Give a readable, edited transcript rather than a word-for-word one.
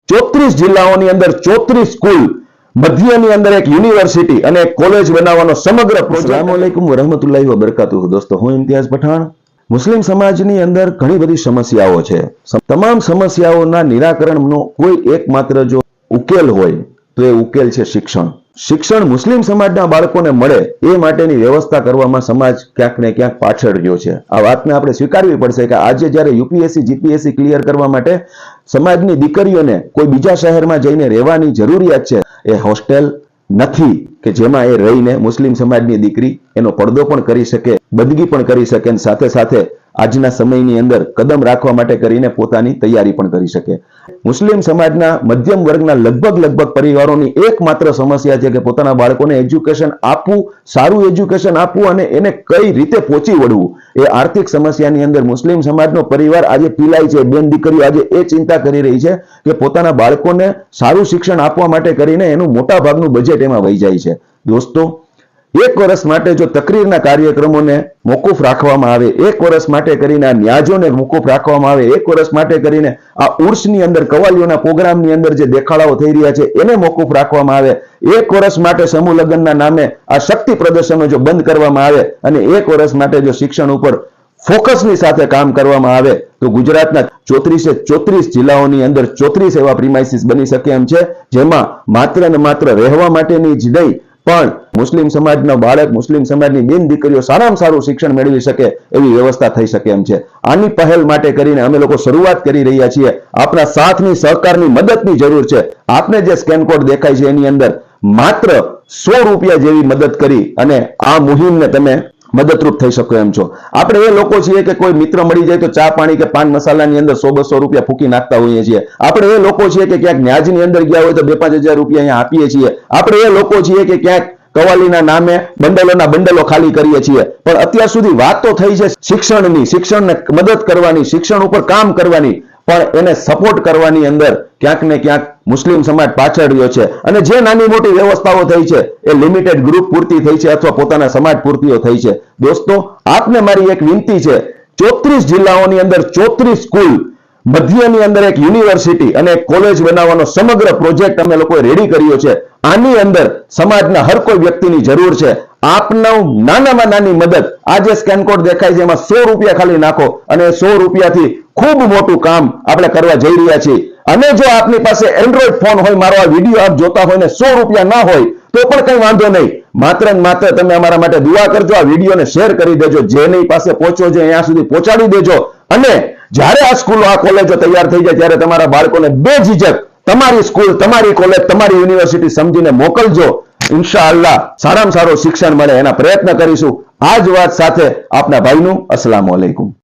34 જિલ્લાઓની અંદર 34 સ્કૂલ, મધ્યની અંદર એક યુનિવર્સિટી અને એક કોલેજ બનાવવાનો સમગ્ર પ્રોજેક્ટ. અસ્સલામુ અલૈકુમ વરહમતુલ્લાહિ વબરકાતુહુ. દોસ્તો, હું ઇમ્તિયાઝ પઠાણ. મુસ્લિમ સમાજની અંદર ઘણી બધી સમસ્યાઓ છે. તમામ સમસ્યાઓના નિરાકરણનો કોઈ એકમાત્ર જો ઉકેલ હોય તો એ ઉકેલ છે શિક્ષણ. શિક્ષણ મુસ્લિમ સમાજના બાળકોને મળે એ માટેની વ્યવસ્થા કરવામાં સમાજ ક્યાંક ને ક્યાંક પાછળ રહ્યો છે. આ વાતને આપણે સ્વીકારવી પડશે કે આજે જ્યારે યુપીએસસી જીપીએસસી ક્લિયર કરવા માટે સમાજની દીકરીઓને કોઈ બીજા શહેરમાં જઈને રહેવાની જરૂરિયાત છે, એ હોસ્ટેલ નથી કે જેમાં એ રહીને મુસ્લિમ સમાજની દીકરી એનો પડદો પણ કરી શકે, બંદગી પણ કરી શકે, અને સાથે સાથે આજના સમયની અંદર કદમ રાખવા માટે કરીને પોતાની તૈયારી પણ કરી શકે. મુસ્લિમ સમાજના મધ્યમ વર્ગના લગભગ પરિવારોની એકમાત્ર સમસ્યા છે કે પોતાના બાળકોને એજ્યુકેશન આપવું, સારું એજ્યુકેશન આપવું અને એને કઈ રીતે પહોંચી વળવું. એ આર્થિક સમસ્યાની અંદર મુસ્લિમ સમાજનો પરિવાર આજે પીલાય છે. બેન દીકરીઓ આજે એ ચિંતા કરી રહી છે કે પોતાના બાળકોને સારું શિક્ષણ આપવા માટે કરીને એનું મોટા ભાગનું બજેટ એમાં વહી જાય છે. દોસ્તો, એક વર્ષ માટે જો તકરીરના કાર્યક્રમોને મોકૂફ રાખવામાં આવે, એક વર્ષ માટે કરીને આ ન્યાજોને મોકૂફ રાખવામાં આવે, એક વર્ષ માટે કરીને આ ઉર્સની અંદર કવાલીઓના પ્રોગ્રામની અંદર જે દેખાડાઓ થઈ રહ્યા છે એને મોકૂફ રાખવામાં આવે, એક વર્ષ માટે સમૂહ લગ્નના નામે આ શક્તિ પ્રદર્શનો જો બંધ કરવામાં આવે અને એક વર્ષ માટે જો શિક્ષણ ઉપર ફોકસની સાથે કામ કરવામાં આવે તો ગુજરાતના 34 જિલ્લાઓની અંદર 34 એવા પ્રિમાઇસીસ બની શકે એમ છે, જેમાં માત્ર ને માત્ર રહેવા માટેની જ નહીં પણ મુસ્લિમ સમાજના બાળક, મુસ્લિમ સમાજની બેન દીકરીઓ સારામાં સારું શિક્ષણ મેળવી શકે એવી વ્યવસ્થા થઈ શકે એમ છે. આની પહેલ માટે કરીને અમે લોકો શરૂઆત કરી રહ્યા છીએ. આપના સાથની, સહકારની, મદદની જરૂર છે. આપને જે સ્કેન કોડ દેખાય છે એની અંદર માત્ર 100 રૂપિયા જેવી મદદ કરી અને આ મુહિમને તમે મદદરૂપ થઈ શકો એમ છો. આપણે એ લોકો છીએ કે કોઈ મિત્ર મળી જાય તો ચા પાણી કે પાન મસાલાની અંદર 100-200 રૂપિયા ફૂકી નાખતા હોઈએ છીએ. આપણે એ લોકો છીએ કે ક્યાંક ન્યાજની અંદર ગયા હોય તો 2-5 હજાર રૂપિયા અહીંયા આપીએ છીએ. આપણે એ લોકો છીએ કે ક્યાંક કવાલીના નામે બંડલોના બંડલો ખાલી કરીએ છીએ. પણ અત્યાર સુધી વાત તો થઈ છે શિક્ષણની, શિક્ષણને મદદ કરવાની, શિક્ષણ ઉપર કામ કરવાની, પણ એને સપોર્ટ કરવાની અંદર ક્યાંક ને ક્યાંક મુસ્લિમ સમાજ પાછળ રહ્યો છે. અને જે નાની મોટી વ્યવસ્થાઓ થઈ છે એ લિમિટેડ ગ્રુપ પૂરતી થઈ છે અથવા પોતાના સમાજ પૂરતીઓ થઈ છે. દોસ્તો, આપને મારી એક વિનંતી છે, 34 જિલ્લાઓની અંદર 34 સ્કૂલ, મધ્યની અંદર એક યુનિવર્સિટી અને એક કોલેજ બનાવવાનો સમગ્ર પ્રોજેક્ટ અમે લોકોએ રેડી કર્યો છે. આની અંદર સમાજના હર કોઈ વ્યક્તિની જરૂર છે. આપનું નાનામાં નાની મદદ, આ જે સ્કેન કોડ દેખાય છે એમાં 100 રૂપિયા ખાલી નાખો અને 100 રૂપિયાથી ખૂબ મોટું કામ આપણે કરવા જઈ રહ્યા છીએ. અને જો આપની પાસે એન્ડ્રોઈડ ફોન હોય, મારો આ વિડીયો આપ જોતા હોય ને 100 રૂપિયા ના હોય તો પણ કઈ વાંધો નહીં. માત્ર ને માત્ર તમે અમારા માટે દુઆ કરજો, આ વિડીયોને શેર કરી દેજો, જેની પાસે પહોંચો છે અહીંયા સુધી પહોંચાડી દેજો. અને જ્યારે આ સ્કૂલો, આ કોલેજો તૈયાર થઈ જાય ત્યારે તમારા બાળકોને બેઝિજક તમારી સ્કૂલ, તમારી કોલેજ, તમારી યુનિવર્સિટી સમજીને મોકલજો. ઇન્શાઅલ્લાહ સારામાં સારું શિક્ષણ મળે એના પ્રયત્ન કરીશું. આ જ વાત સાથે આપના ભાઈનું અસ્સલામુ અલૈકુમ.